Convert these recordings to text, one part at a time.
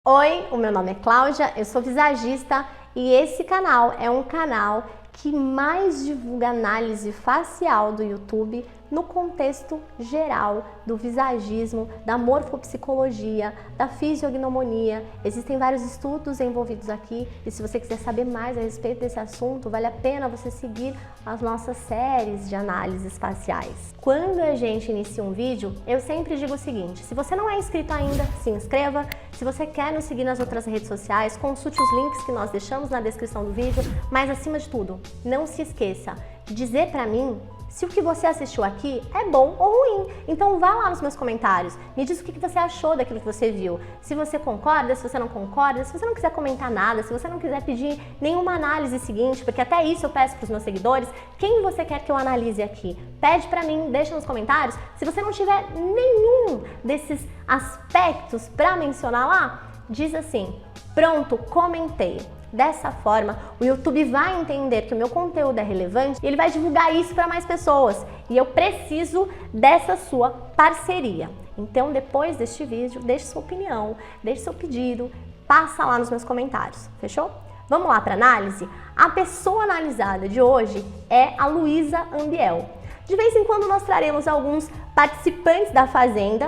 Oi, o meu nome é Cláudia, eu sou visagista e esse canal é um canal que mais divulga análise facial do YouTube no contexto geral do visagismo, da morfopsicologia, da fisiognomonia. Existem vários estudos envolvidos aqui e se você quiser saber mais a respeito desse assunto, vale a pena você seguir as nossas séries de análises faciais. Quando a gente inicia um vídeo, eu sempre digo o seguinte: se você não é inscrito ainda, se inscreva. Se você quer nos seguir nas outras redes sociais, consulte os links que nós deixamos na descrição do vídeo, mas acima de tudo, não se esqueça de dizer pra mim se o que você assistiu aqui é bom ou ruim. Então vá lá nos meus comentários, me diz o que você achou daquilo que você viu. Se você concorda, se você não concorda, se você não quiser comentar nada, se você não quiser pedir nenhuma análise seguinte, porque até isso eu peço para os meus seguidores, quem você quer que eu analise aqui? Pede pra mim, deixa nos comentários. Se você não tiver nenhum desses aspectos para mencionar lá, diz assim: pronto, comentei. Dessa forma, o YouTube vai entender que o meu conteúdo é relevante e ele vai divulgar isso para mais pessoas. E eu preciso dessa sua parceria. Então, depois deste vídeo, deixe sua opinião, deixe seu pedido, passa lá nos meus comentários, fechou? Vamos lá para análise? A pessoa analisada de hoje é a Luísa Ambiel. De vez em quando nós traremos alguns participantes da Fazenda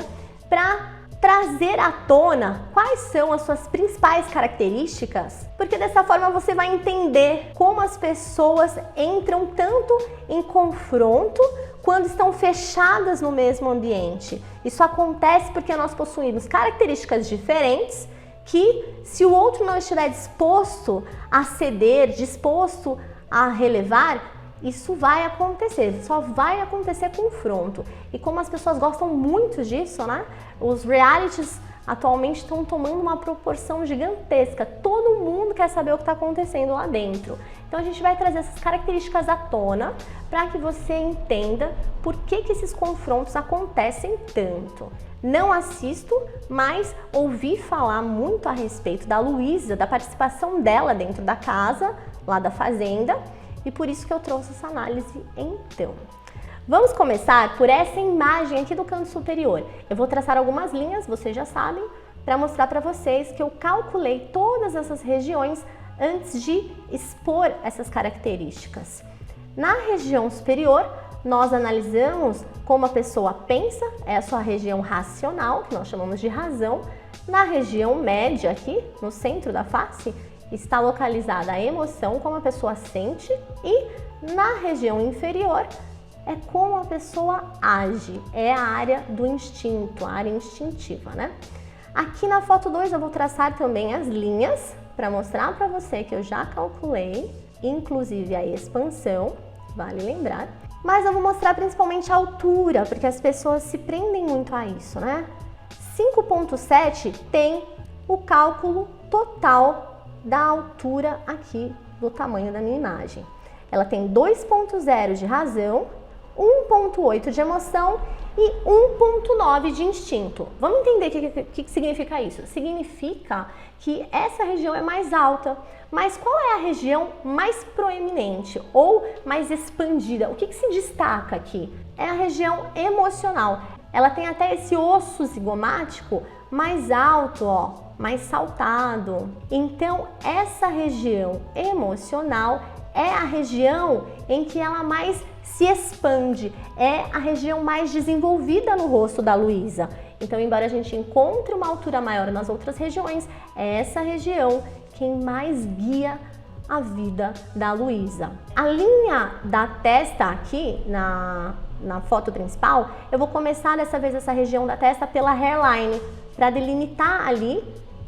para trazer à tona quais são as suas principais características, porque dessa forma você vai entender como as pessoas entram tanto em confronto quando estão fechadas no mesmo ambiente. Isso acontece porque nós possuímos características diferentes que, se o outro não estiver disposto a ceder, disposto a relevar, isso vai acontecer, só vai acontecer confronto. E como as pessoas gostam muito disso, né? Os realities atualmente estão tomando uma proporção gigantesca. Todo mundo quer saber o que está acontecendo lá dentro. Então a gente vai trazer essas características à tona para que você entenda por que esses confrontos acontecem tanto. Não assisto, mas ouvi falar muito a respeito da Luísa, da participação dela dentro da casa, lá da Fazenda, e por isso que eu trouxe essa análise então. Vamos começar por essa imagem aqui do canto superior. Eu vou traçar algumas linhas, vocês já sabem, para mostrar para vocês que eu calculei todas essas regiões antes de expor essas características. Na região superior, nós analisamos como a pessoa pensa, é a sua região racional, que nós chamamos de razão. Na região média, aqui no centro da face, está localizada a emoção, como a pessoa sente, e na região inferior é como a pessoa age, é a área do instinto, a área instintiva, né? Aqui na foto 2 eu vou traçar também as linhas para mostrar para você que eu já calculei, inclusive a expansão, vale lembrar. Mas eu vou mostrar principalmente a altura, porque as pessoas se prendem muito a isso, né? 5.7 tem o cálculo total da altura aqui do tamanho da minha imagem. Ela tem 2.0 de razão, 1.8 de emoção e 1.9 de instinto. Vamos entender o que significa isso? Significa que essa região é mais alta, mas qual é a região mais proeminente ou mais expandida? O que se destaca aqui? É a região emocional. Ela tem até esse osso zigomático mais alto, ó, mais saltado. Então, essa região emocional é a região em que ela mais se expande, é a região mais desenvolvida no rosto da Luísa. Então, embora a gente encontre uma altura maior nas outras regiões, é essa região quem mais guia a vida da Luísa. A linha da testa aqui na foto principal, eu vou começar dessa vez essa região da testa pela hairline, para delimitar ali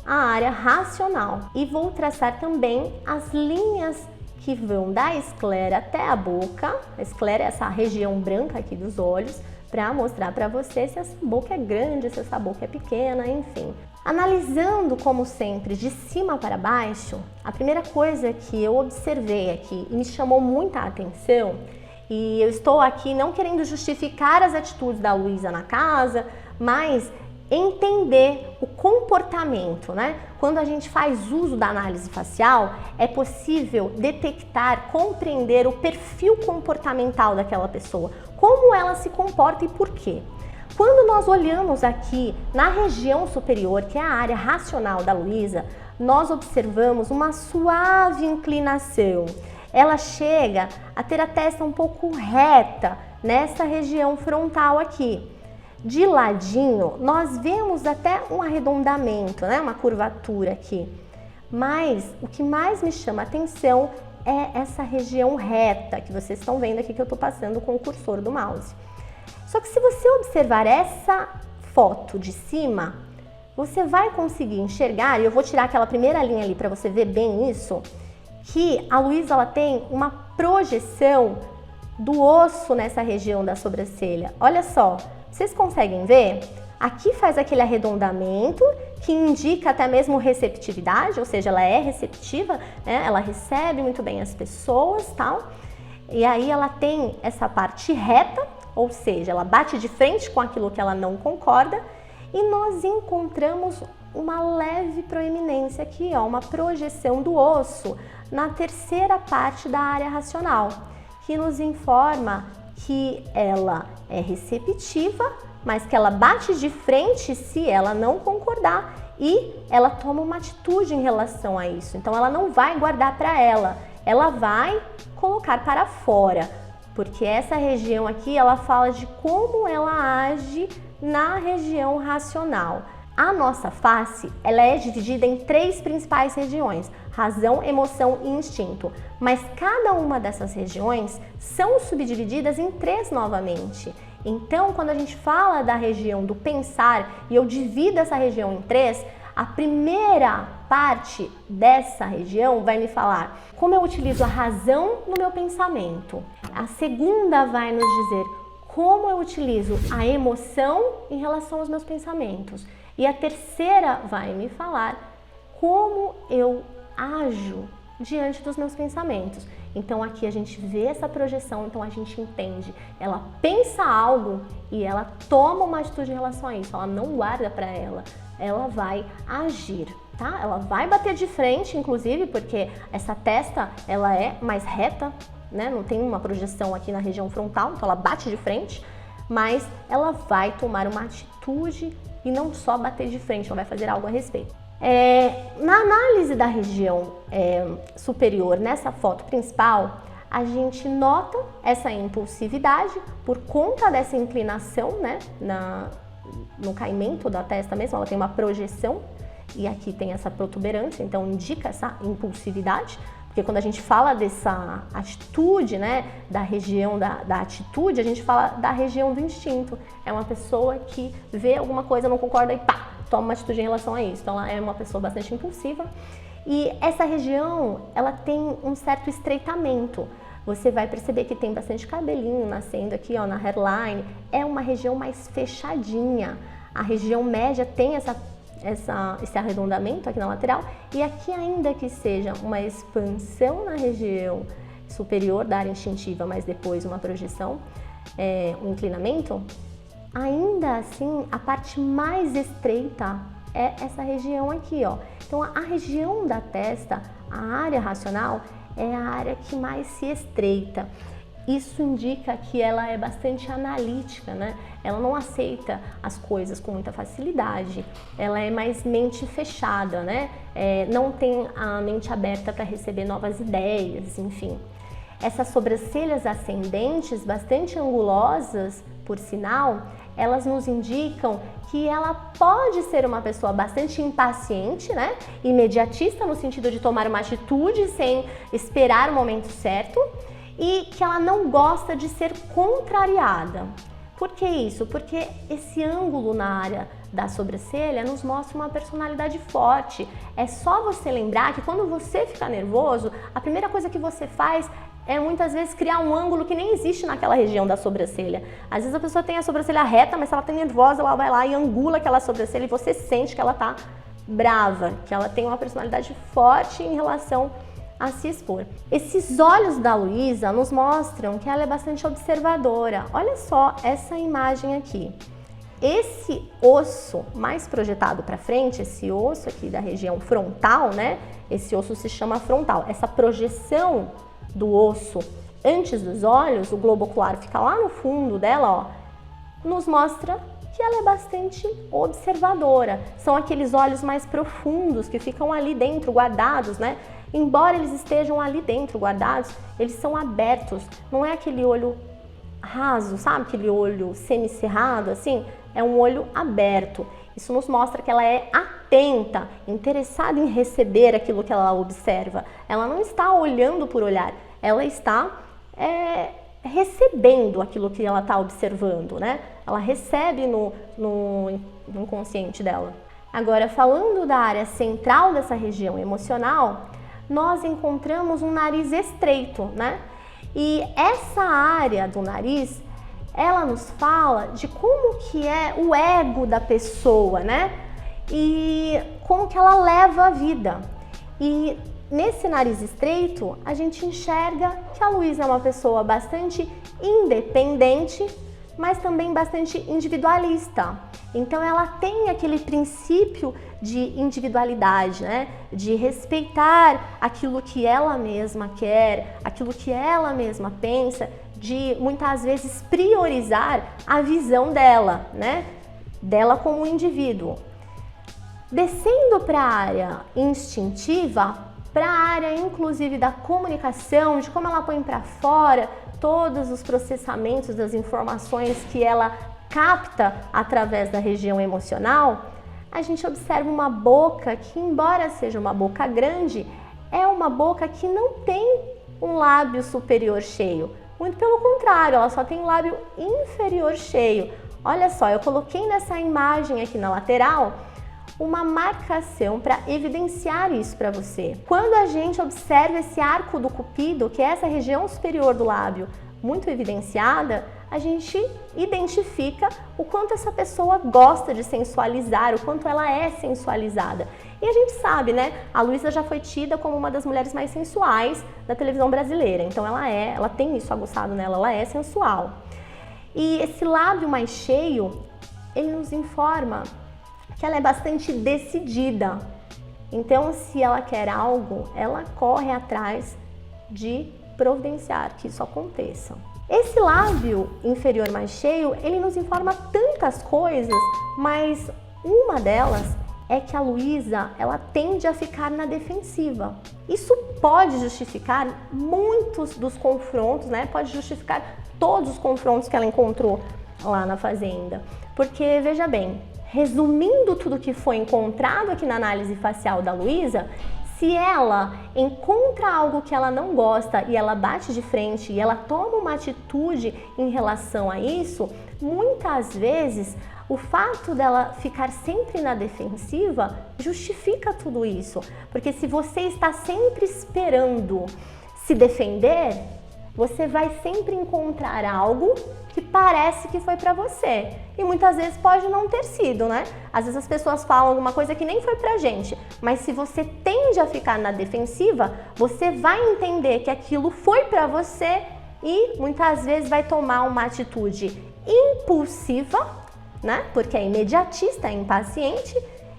a área racional. E vou traçar também as linhas que vão da esclera até a boca. A esclera é essa região branca aqui dos olhos, para mostrar para você se essa boca é grande, se essa boca é pequena, enfim. Analisando, como sempre, de cima para baixo, a primeira coisa que eu observei aqui e me chamou muita atenção, e eu estou aqui não querendo justificar as atitudes da Luísa na casa, mas entender o comportamento, né? Quando a gente faz uso da análise facial, é possível detectar, compreender o perfil comportamental daquela pessoa, como ela se comporta e por quê. Quando nós olhamos aqui na região superior, que é a área racional da Luísa, nós observamos uma suave inclinação. Ela chega a ter a testa um pouco reta nessa região frontal aqui. De ladinho, nós vemos até um arredondamento, né? Uma curvatura aqui. Mas o que mais me chama a atenção é essa região reta que vocês estão vendo aqui que eu estou passando com o cursor do mouse. Só que se você observar essa foto de cima, você vai conseguir enxergar, e eu vou tirar aquela primeira linha ali para você ver bem isso, que a Luísa ela tem uma projeção do osso nessa região da sobrancelha. Olha só, vocês conseguem ver? Aqui faz aquele arredondamento que indica até mesmo receptividade, ou seja, ela é receptiva, né? Ela recebe muito bem as pessoas, tal. E aí ela tem essa parte reta, ou seja, ela bate de frente com aquilo que ela não concorda, e nós encontramos uma leve proeminência aqui, ó, uma projeção do osso na terceira parte da área racional, que nos informa que ela é receptiva, mas que ela bate de frente se ela não concordar e ela toma uma atitude em relação a isso. Então ela não vai guardar para ela vai colocar para fora, porque essa região aqui ela fala de como ela age na região racional. A nossa face, ela é dividida em 3 principais regiões: razão, emoção e instinto. Mas cada uma dessas regiões são subdivididas em 3 novamente. Então, quando a gente fala da região do pensar e eu divido essa região em 3, a primeira parte dessa região vai me falar como eu utilizo a razão no meu pensamento. A segunda vai nos dizer como eu utilizo a emoção em relação aos meus pensamentos. E a terceira vai me falar como eu ajo diante dos meus pensamentos. Então aqui a gente vê essa projeção, então a gente entende. Ela pensa algo e ela toma uma atitude em relação a isso. Ela não guarda para ela vai agir, tá? Ela vai bater de frente, inclusive, porque essa testa ela é mais reta, né? Não tem uma projeção aqui na região frontal, então ela bate de frente, mas ela vai tomar uma atitude e não só bater de frente, ela vai fazer algo a respeito. Na análise da região superior, nessa foto principal, a gente nota essa impulsividade por conta dessa inclinação, né, no caimento da testa mesmo, ela tem uma projeção e aqui tem essa protuberância, então indica essa impulsividade. Porque quando a gente fala dessa atitude, né, da região da atitude, a gente fala da região do instinto. É uma pessoa que vê alguma coisa, não concorda e pá, toma uma atitude em relação a isso. Então ela é uma pessoa bastante impulsiva. E essa região, ela tem um certo estreitamento. Você vai perceber que tem bastante cabelinho nascendo aqui, ó, na hairline. É uma região mais fechadinha. A região média tem esse arredondamento aqui na lateral, e aqui ainda que seja uma expansão na região superior da área instintiva, mas depois uma projeção, um inclinamento, ainda assim a parte mais estreita é essa região aqui, ó. Então a região da testa, a área racional, é a área que mais se estreita. Isso indica que ela é bastante analítica, né? Ela não aceita as coisas com muita facilidade, ela é mais mente fechada, né? Não tem a mente aberta para receber novas ideias, enfim. Essas sobrancelhas ascendentes, bastante angulosas, por sinal, elas nos indicam que ela pode ser uma pessoa bastante impaciente, né? Imediatista, no sentido de tomar uma atitude sem esperar o momento certo, e que ela não gosta de ser contrariada. Por que isso? Porque esse ângulo na área da sobrancelha nos mostra uma personalidade forte. É só você lembrar que quando você fica nervoso, a primeira coisa que você faz é muitas vezes criar um ângulo que nem existe naquela região da sobrancelha. Às vezes a pessoa tem a sobrancelha reta, mas se ela está nervosa, ela vai lá e angula aquela sobrancelha e você sente que ela está brava, que ela tem uma personalidade forte em relação a se expor. Esses olhos da Luísa nos mostram que ela é bastante observadora. Olha só essa imagem aqui. Esse osso mais projetado para frente, esse osso aqui da região frontal, né? Esse osso se chama frontal. Essa projeção do osso antes dos olhos, o globo ocular fica lá no fundo dela, ó, nos mostra que que ela é bastante observadora. São aqueles olhos mais profundos que ficam ali dentro, guardados, né? Embora eles estejam ali dentro, guardados, eles são abertos. Não é aquele olho raso, sabe? Aquele olho semicerrado, assim. É um olho aberto. Isso nos mostra que ela é atenta, interessada em receber aquilo que ela observa. Ela não está olhando por olhar, ela está recebendo aquilo que ela está observando, né? Ela recebe no inconsciente dela. Agora, falando da área central dessa região emocional, nós encontramos um nariz estreito, né? E essa área do nariz, ela nos fala de como que é o ego da pessoa, né? E como que ela leva a vida. E nesse nariz estreito, a gente enxerga que a Luísa é uma pessoa bastante independente, mas também bastante individualista. Então ela tem aquele princípio de individualidade, né? De respeitar aquilo que ela mesma quer, aquilo que ela mesma pensa, de muitas vezes priorizar a visão dela, né? Dela como indivíduo. Descendo para a área instintiva, para a área inclusive da comunicação, de como ela põe para fora todos os processamentos das informações que ela capta através da região emocional, a gente observa uma boca que, embora seja uma boca grande, é uma boca que não tem um lábio superior cheio. Muito pelo contrário, ela só tem um lábio inferior cheio. Olha só, eu coloquei nessa imagem aqui na lateral uma marcação para evidenciar isso para você. Quando a gente observa esse arco do cupido, que é essa região superior do lábio, muito evidenciada, a gente identifica o quanto essa pessoa gosta de sensualizar, o quanto ela é sensualizada. E a gente sabe, né? A Luísa já foi tida como uma das mulheres mais sensuais da televisão brasileira. Então ela tem isso aguçado nela, ela é sensual. E esse lábio mais cheio, ele nos informa que ela é bastante decidida. Então, se ela quer algo, ela corre atrás de providenciar que isso aconteça. Esse lábio inferior mais cheio, ele nos informa tantas coisas, mas uma delas é que a Luísa, ela tende a ficar na defensiva. Isso pode justificar muitos dos confrontos, né? Pode justificar todos os confrontos que ela encontrou lá na fazenda. Porque, veja bem, resumindo tudo que foi encontrado aqui na análise facial da Luísa, se ela encontra algo que ela não gosta e ela bate de frente e ela toma uma atitude em relação a isso, muitas vezes o fato dela ficar sempre na defensiva justifica tudo isso. Porque se você está sempre esperando se defender, você vai sempre encontrar algo que parece que foi pra você. E muitas vezes pode não ter sido, né? Às vezes as pessoas falam alguma coisa que nem foi pra gente, mas se você tende a ficar na defensiva, você vai entender que aquilo foi pra você e muitas vezes vai tomar uma atitude impulsiva, né? Porque é imediatista, é impaciente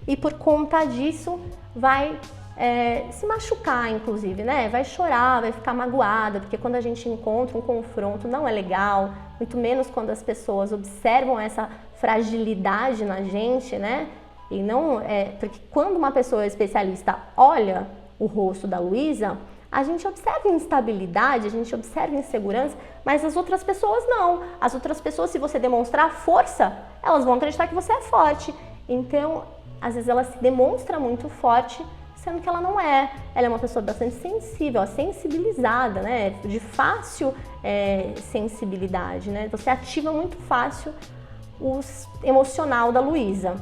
e por conta disso vai se machucar, inclusive, né? Vai chorar, vai ficar magoada, porque quando a gente encontra um confronto não é legal, muito menos quando as pessoas observam essa fragilidade na gente, né? E não porque quando uma pessoa especialista olha o rosto da Luísa, a gente observa instabilidade, a gente observa insegurança, mas as outras pessoas não. As outras pessoas, se você demonstrar força, elas vão acreditar que você é forte. Então, às vezes ela se demonstra muito forte, sendo que ela não é. Ela é uma pessoa bastante sensível, sensibilizada, né? De fácil sensibilidade, né? Você ativa muito fácil o emocional da Luísa.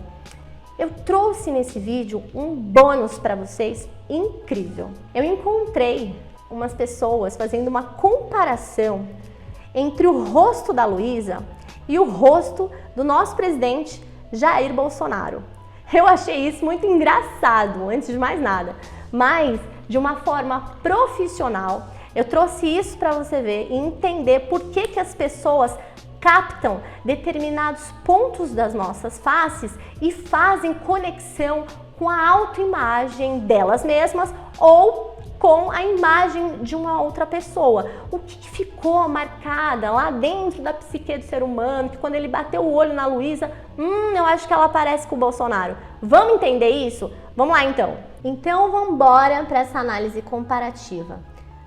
Eu trouxe nesse vídeo um bônus para vocês incrível. Eu encontrei umas pessoas fazendo uma comparação entre o rosto da Luísa e o rosto do nosso presidente Jair Bolsonaro. Eu achei isso muito engraçado, antes de mais nada, mas de uma forma profissional. Eu trouxe isso para você ver e entender por que as pessoas captam determinados pontos das nossas faces e fazem conexão com a autoimagem delas mesmas ou com a imagem de uma outra pessoa. O que ficou marcada lá dentro da psique do ser humano, que quando ele bateu o olho na Luísa, eu acho que ela parece com o Bolsonaro. Vamos entender isso? Vamos lá então. Então vamos embora para essa análise comparativa.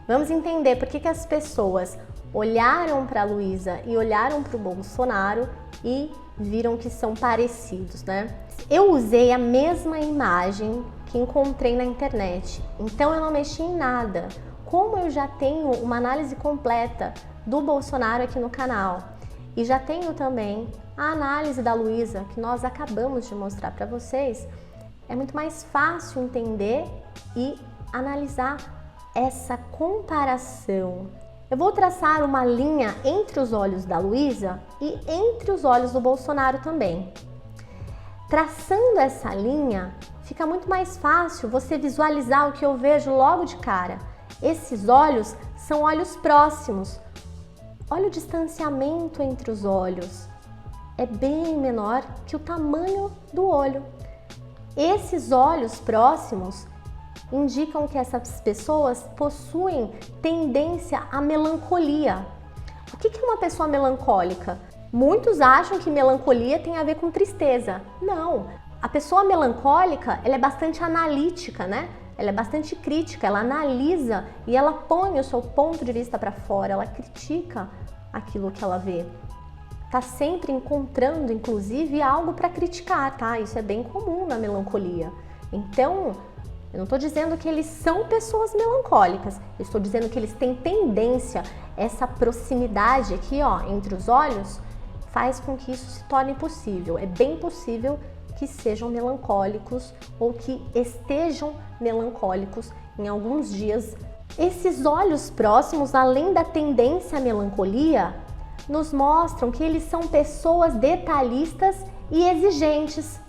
Vamos entender por que as pessoas olharam para a Luísa e olharam para o Bolsonaro e viram que são parecidos, né? Eu usei a mesma imagem que encontrei na internet, então eu não mexi em nada. Como eu já tenho uma análise completa do Bolsonaro aqui no canal e já tenho também a análise da Luísa, que nós acabamos de mostrar para vocês, é muito mais fácil entender e analisar essa comparação. Eu vou traçar uma linha entre os olhos da Luísa e entre os olhos do Bolsonaro também. Traçando essa linha, fica muito mais fácil você visualizar o que eu vejo logo de cara. Esses olhos são olhos próximos. Olha o distanciamento entre os olhos. É bem menor que o tamanho do olho. Esses olhos próximos indicam que essas pessoas possuem tendência à melancolia. O que é uma pessoa melancólica? Muitos acham que melancolia tem a ver com tristeza. Não, a pessoa melancólica, ela é bastante analítica, né? Ela é bastante crítica, ela analisa e ela põe o seu ponto de vista para fora, ela critica aquilo que ela vê. Tá sempre encontrando, inclusive, algo para criticar, tá? Isso é bem comum na melancolia. Então, eu não estou dizendo que eles são pessoas melancólicas, eu estou dizendo que eles têm tendência, essa proximidade aqui, ó, entre os olhos, faz com que isso se torne possível. É bem possível que sejam melancólicos ou que estejam melancólicos em alguns dias. Esses olhos próximos, além da tendência à melancolia, nos mostram que eles são pessoas detalhistas e exigentes.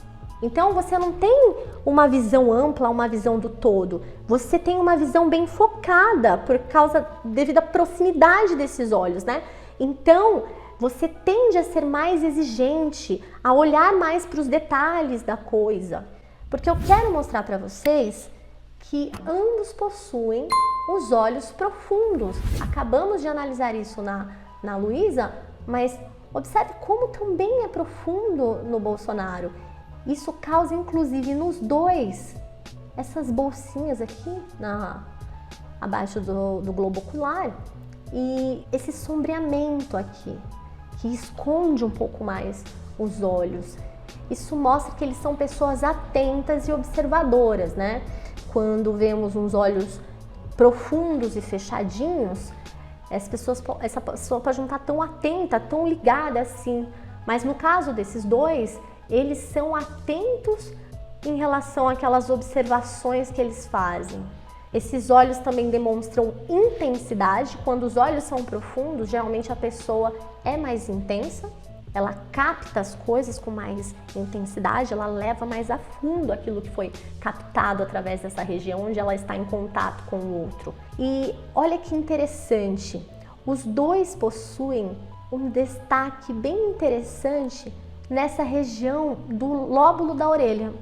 Então você não tem uma visão ampla, uma visão do todo. Você tem uma visão bem focada devido à proximidade desses olhos, né? Então você tende a ser mais exigente, a olhar mais para os detalhes da coisa. Porque eu quero mostrar para vocês que ambos possuem os olhos profundos. Acabamos de analisar isso na Luísa, mas observe como também é profundo no Bolsonaro. Isso causa, inclusive, nos dois, essas bolsinhas aqui abaixo do globo ocular e esse sombreamento aqui, que esconde um pouco mais os olhos. Isso mostra que eles são pessoas atentas e observadoras, né? Quando vemos uns olhos profundos e fechadinhos, essa pessoa pode não estar tão atenta, tão ligada assim. Mas no caso desses dois, eles são atentos em relação àquelas observações que eles fazem. Esses olhos também demonstram intensidade. Quando os olhos são profundos, geralmente a pessoa é mais intensa, ela capta as coisas com mais intensidade, ela leva mais a fundo aquilo que foi captado através dessa região onde ela está em contato com o outro. E olha que interessante, os dois possuem um destaque bem interessante nessa região do lóbulo da orelha.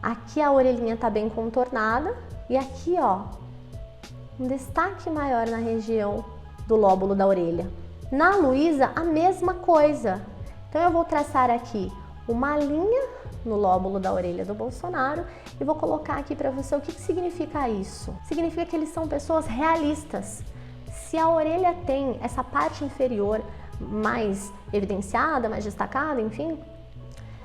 Aqui a orelhinha está bem contornada e aqui, ó, um destaque maior na região do lóbulo da orelha. Na Luísa, a mesma coisa. Então eu vou traçar aqui uma linha no lóbulo da orelha do Bolsonaro e vou colocar aqui para você o que significa isso. Significa que eles são pessoas realistas. Se a orelha tem essa parte inferior mais evidenciada, mais destacada, enfim,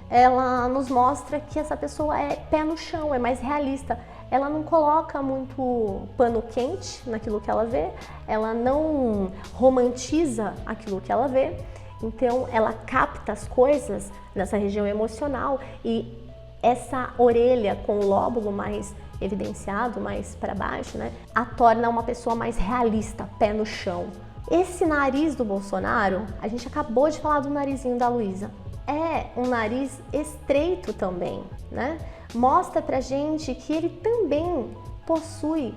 ela nos mostra que essa pessoa é pé no chão, é mais realista. Ela não coloca muito pano quente naquilo que ela vê, ela não romantiza aquilo que ela vê, então ela capta as coisas nessa região emocional e essa orelha com o lóbulo mais evidenciado, mais para baixo, né, a torna uma pessoa mais realista, pé no chão. Esse nariz do Bolsonaro, a gente acabou de falar do narizinho da Luísa, é um nariz estreito também, né? Mostra pra gente que ele também possui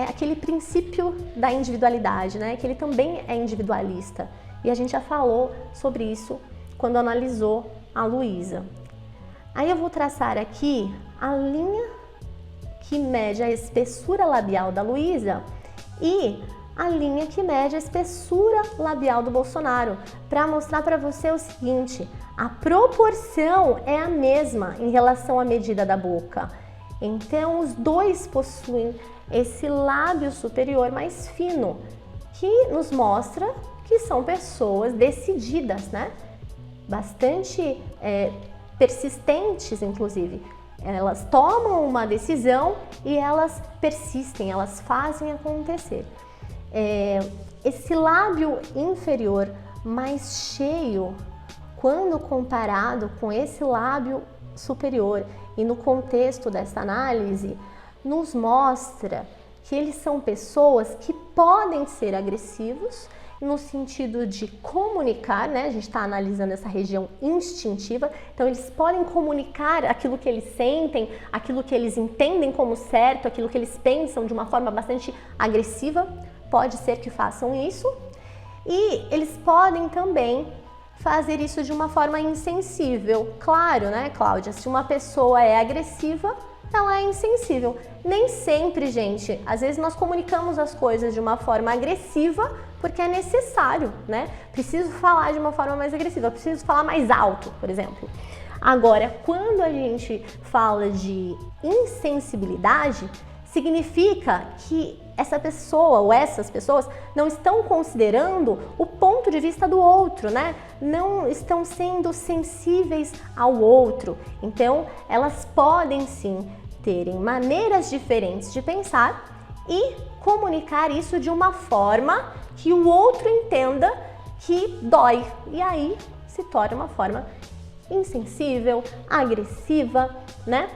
aquele princípio da individualidade, né? Que ele também é individualista. E a gente já falou sobre isso quando analisou a Luísa. Aí eu vou traçar aqui a linha que mede a espessura labial da Luísa, e a linha que mede a espessura labial do Bolsonaro, para mostrar para você o seguinte: a proporção é a mesma em relação à medida da boca. Então, os dois possuem esse lábio superior mais fino, que nos mostra que são pessoas decididas, né? Bastante persistentes, inclusive. Elas tomam uma decisão e elas persistem, elas fazem acontecer. Esse lábio inferior mais cheio, quando comparado com esse lábio superior e no contexto dessa análise, nos mostra que eles são pessoas que podem ser agressivos no sentido de comunicar, né? A gente está analisando essa região instintiva, então eles podem comunicar aquilo que eles sentem, aquilo que eles entendem como certo, aquilo que eles pensam de uma forma bastante agressiva, pode ser que façam isso, e eles podem também fazer isso de uma forma insensível. Claro, né, Cláudia? Se uma pessoa é agressiva, ela é insensível. Nem sempre, gente. Às vezes nós comunicamos as coisas de uma forma agressiva porque é necessário, né? Preciso falar de uma forma mais agressiva, preciso falar mais alto, por exemplo. Agora, quando a gente fala de insensibilidade, significa que essa pessoa ou essas pessoas não estão considerando o ponto de vista do outro, né? Não estão sendo sensíveis ao outro. Então, elas podem sim terem maneiras diferentes de pensar e comunicar isso de uma forma que o outro entenda que dói. E aí se torna uma forma insensível, agressiva, né?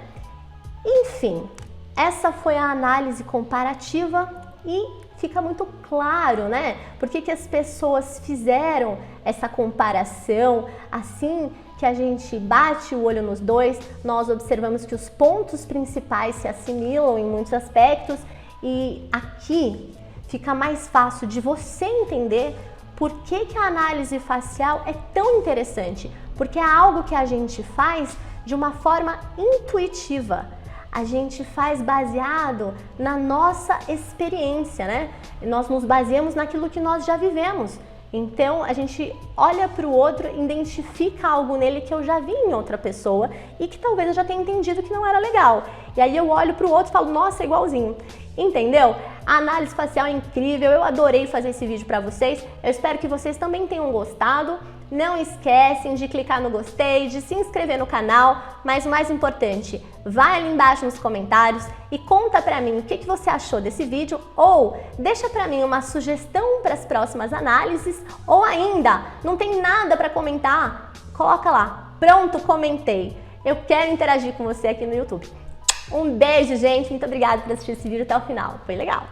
Enfim, essa foi a análise comparativa e fica muito claro, né? Por que as pessoas fizeram essa comparação. Assim que a gente bate o olho nos dois, nós observamos que os pontos principais se assimilam em muitos aspectos, e aqui fica mais fácil de você entender por que a análise facial é tão interessante, porque é algo que a gente faz de uma forma intuitiva. A gente faz baseado na nossa experiência, né? Nós nos baseamos naquilo que nós já vivemos. Então, a gente olha para o outro, identifica algo nele que eu já vi em outra pessoa e que talvez eu já tenha entendido que não era legal. E aí eu olho para o outro e falo, nossa, é igualzinho. Entendeu? A análise facial é incrível, eu adorei fazer esse vídeo para vocês. Eu espero que vocês também tenham gostado. Não esquecem de clicar no gostei, de se inscrever no canal, mas o mais importante, vai ali embaixo nos comentários e conta pra mim o que você achou desse vídeo, ou deixa pra mim uma sugestão para as próximas análises, ou ainda, não tem nada para comentar? Coloca lá, pronto, comentei. Eu quero interagir com você aqui no YouTube. Um beijo, gente, muito obrigada por assistir esse vídeo até o final, foi legal!